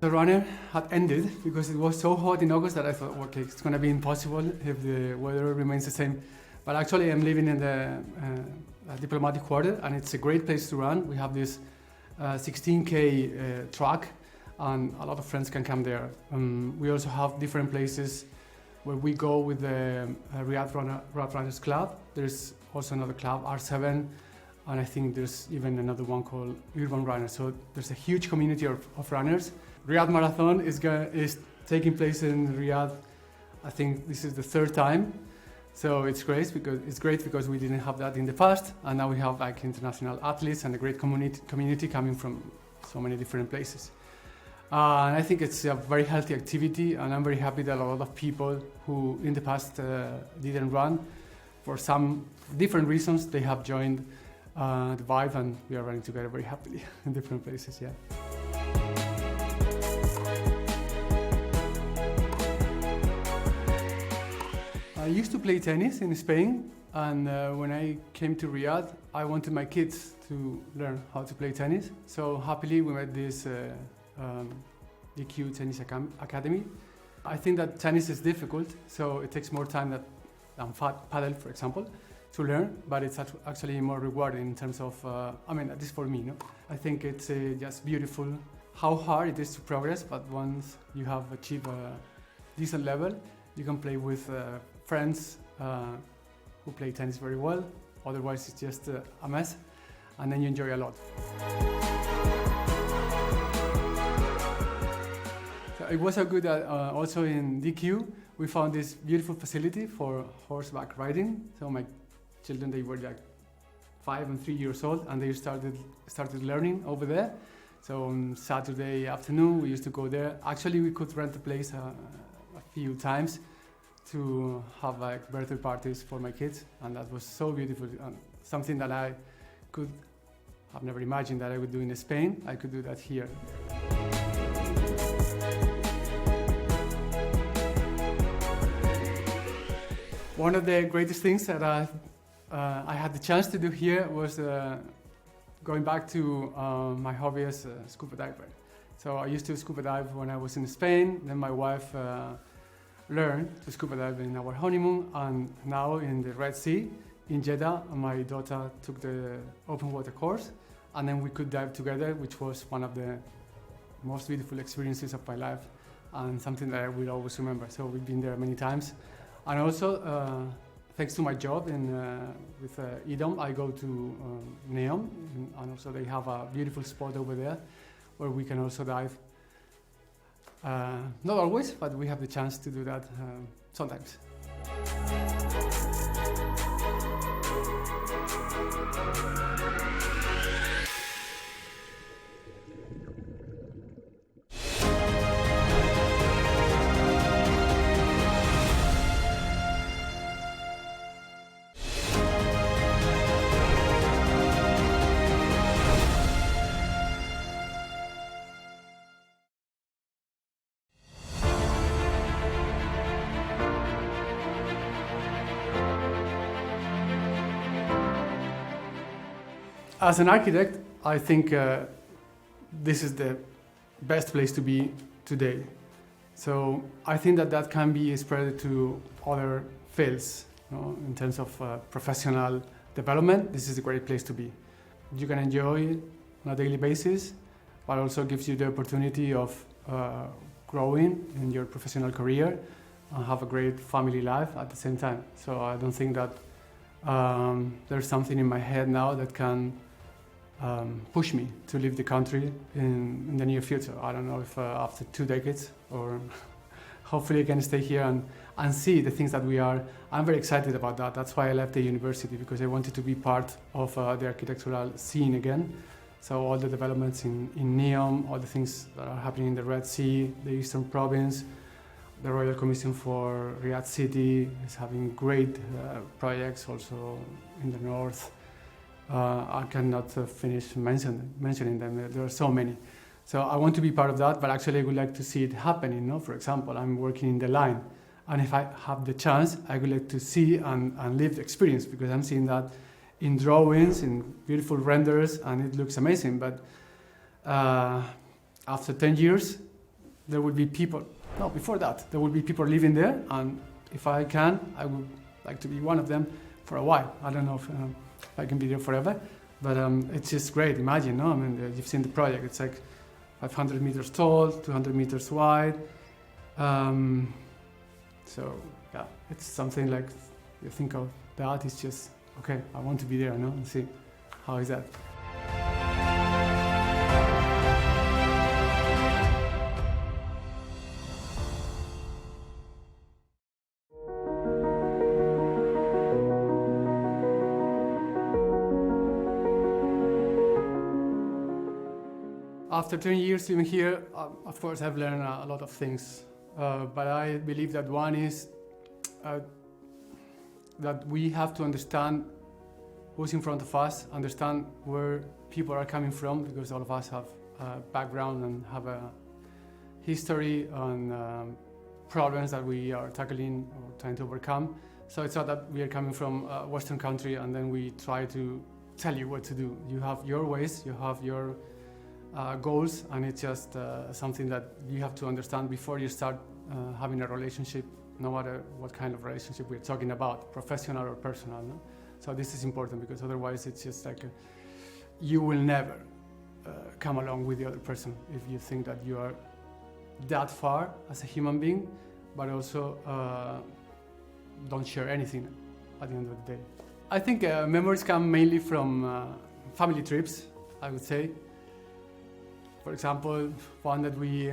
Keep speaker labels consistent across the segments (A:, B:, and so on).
A: The runner had ended because it was so hot in August that I thought, okay, it's going to be impossible if the weather remains the same. But actually, I'm living in the diplomatic quarter, and it's a great place to run. We have this 16K track, and a lot of friends can come there. We also have different places where we go with the Riyadh Runners Club. There's also another club, R7, and I think there's even another one called Urban Runners. So there's a huge community of runners. Riyadh Marathon is taking place in Riyadh. I think this is the third time. So it's great because we didn't have that in the past, and now we have like international athletes and a great community coming from so many different places. And I think it's a very healthy activity, and I'm very happy that a lot of people who in the past didn't run, for some different reasons, they have joined the Vive, and we are running together very happily in different places. Yeah. I used to play tennis in Spain, and when I came to Riyadh, I wanted my kids to learn how to play tennis. So happily we met this DQ Tennis Academy. I think that tennis is difficult, so it takes more time than paddle, for example, to learn, but it's actually more rewarding in terms of, at least for me, no? I think it's just beautiful how hard it is to progress, but once you have achieved a decent level, you can play with friends who play tennis very well. Otherwise, it's just a mess, and then you enjoy a lot. So it was so good that also in DQ, we found this beautiful facility for horseback riding. So my children, they were like 5 and 3 years old, and they started learning over there. So on Saturday afternoon, we used to go there. Actually, we could rent the place a few times to have like birthday parties for my kids, and that was so beautiful. Something that I could have never imagined that I would do in Spain. I could do that here. One of the greatest things that I had the chance to do here was going back to my hobby as a scuba diver. So I used to scuba dive when I was in Spain. Then my wife learned to scuba dive in our honeymoon, and now in the Red Sea in Jeddah, my daughter took the open water course, and then we could dive together, which was one of the most beautiful experiences of my life and something that I will always remember. So we've been there many times. And also, thanks to my job with EDOM, I go to NEOM, and also they have a beautiful spot over there where we can also dive. Not always, but we have the chance to do that sometimes. As an architect, I think this is the best place to be today. So I think that can be spread to other fields. In terms of professional development, this is a great place to be. You can enjoy it on a daily basis, but also gives you the opportunity of growing in your professional career and have a great family life at the same time. So I don't think that there's something in my head now that can push me to leave the country in the near future. I don't know if after 2 decades, or hopefully I can stay here and see the things that we are. I'm very excited about that. That's why I left the university, because I wanted to be part of the architectural scene again. So all the developments in NEOM, all the things that are happening in the Red Sea, the Eastern Province, the Royal Commission for Riyadh City is having great projects also in the north. I cannot finish mentioning them. There are so many. So I want to be part of that, but actually I would like to see it happening. No? For example, I'm working in the line, and if I have the chance, I would like to see and live the experience, because I'm seeing that in drawings, in beautiful renders, and it looks amazing. But after 10 years, there will be people. No, before that, there will be people living there, and if I can, I would like to be one of them for a while. I don't know if I can be there forever, but it's just great. Imagine, no? I mean, you've seen the project. It's like 500 meters tall, 200 meters wide. So yeah, it's something like you think of that. It's just okay. I want to be there, no, and see how is that. After 10 years living here, of course, I've learned a lot of things. But I believe that one is that we have to understand who's in front of us, understand where people are coming from, because all of us have a background and have a history and problems that we are tackling or trying to overcome. So it's not that we are coming from a Western country and then we try to tell you what to do. You have your ways, you have your goals, and it's just something that you have to understand before you start having a relationship, no matter what kind of relationship we're talking about, professional or personal. No? So this is important, because otherwise it's just like you will never come along with the other person if you think that you are that far as a human being, but also don't share anything at the end of the day. I think memories come mainly from family trips, I would say. For example, one that we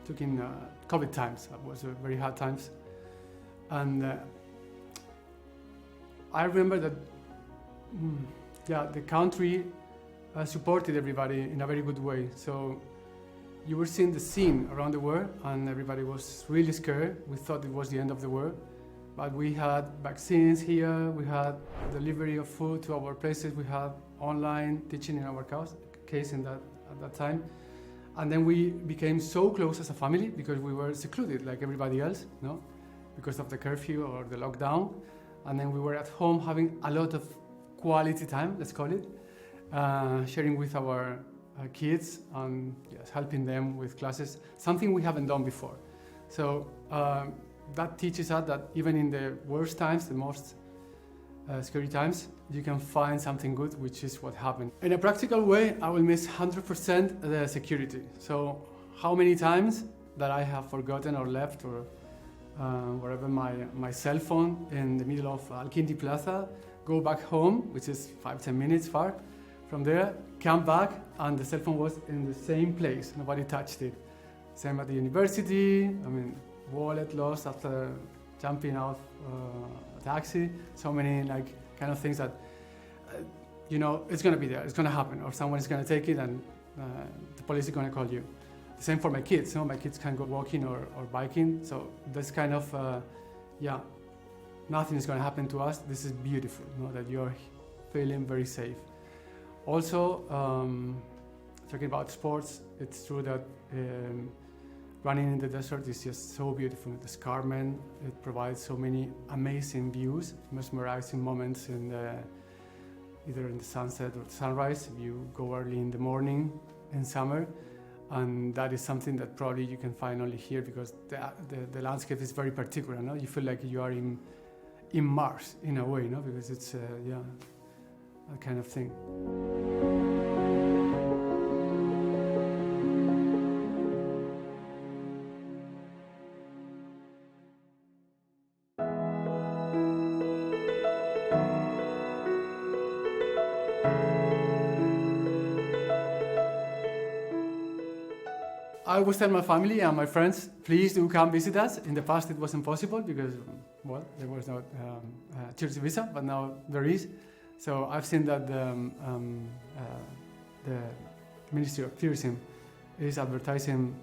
A: took in COVID times. That was very hard times. And I remember that the country supported everybody in a very good way. So you were seeing the scene around the world, and everybody was really scared. We thought it was the end of the world. But we had vaccines here, we had delivery of food to our places, we had online teaching in our case at that time. And then we became so close as a family because we were secluded like everybody else, no? Because of the curfew or the lockdown. And then we were at home having a lot of quality time, let's call it, sharing with our kids and helping them with classes, something we haven't done before. So that teaches us that even in the worst times, the most scary times, you can find something good, which is what happened. In a practical way, I will miss 100% the security. So how many times that I have forgotten or left or wherever my cell phone in the middle of Al-Kindi Plaza, go back home, which is 5-10 minutes far from there, come back, and the cell phone was in the same place. Nobody touched it. Same at the university. I mean, wallet lost after jumping out a taxi. So many kind of things that it's going to be there, it's going to happen, or someone is going to take it and the police is going to call you. The same for my kids. My kids can go walking or biking. So this kind of nothing is going to happen to us. This is beautiful, that you're feeling very safe. Also, talking about sports, it's true that running in the desert is just so beautiful. The escarpment, it provides so many amazing views, mesmerizing moments either in the sunset or the sunrise if you go early in the morning in summer. And that is something that probably you can find only here, because the landscape is very particular. No? You feel like you are in Mars in a way, because it's that kind of thing. I always tell my family and my friends, please do come visit us. In the past it wasn't possible because, there was no tourist visa, but now there is. So I've seen that the Ministry of Tourism is advertising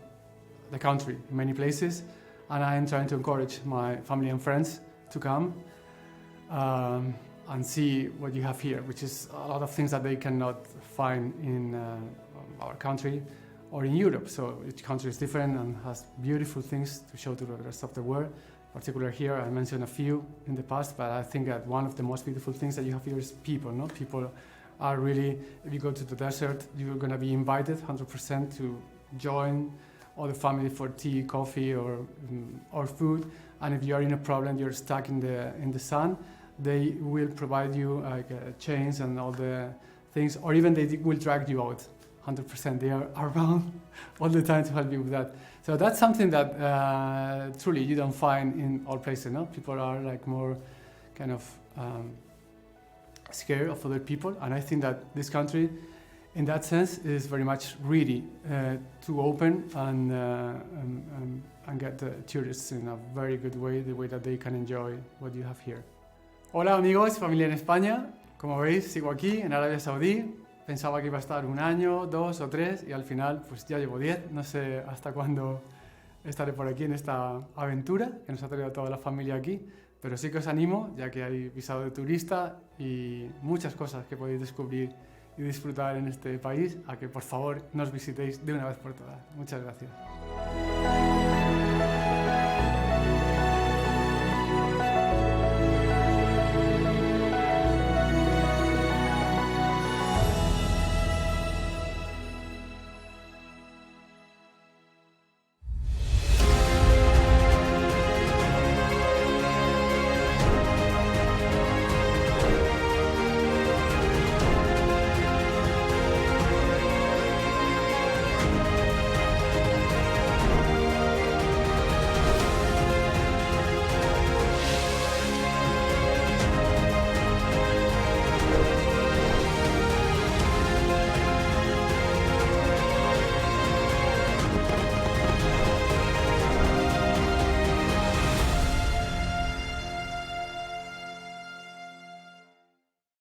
A: the country in many places, and I am trying to encourage my family and friends to come and see what you have here, which is a lot of things that they cannot find in our country or in Europe. So each country is different and has beautiful things to show to the rest of the world. Particularly here, I mentioned a few in the past, but I think that one of the most beautiful things that you have here is people. People are really, if you go to the desert, you're going to be invited 100% to join other family for tea, coffee, or food. And if you are in a problem, you're stuck in the sun, they will provide you like chains and all the things, or even they will drag you out. 100%. They are around all the time to help you with that. So that's something that truly you don't find in all places. No, people are like more kind of scared of other people, and I think that this country, in that sense, is very much ready to open and get the tourists in a very good way, the way that they can enjoy what you have here. Hola amigos, familia en España. Como veis, sigo aquí en Arabia Saudí. Pensaba que iba a estar 1 año, 2 o 3 y al final pues ya llevo 10. No sé hasta cuándo estaré por aquí en esta aventura que nos ha traído toda la familia aquí, pero sí que os animo, ya que hay visado de turista y muchas cosas que podéis descubrir y disfrutar en este país, a que por favor nos visitéis de una vez por todas. Muchas gracias.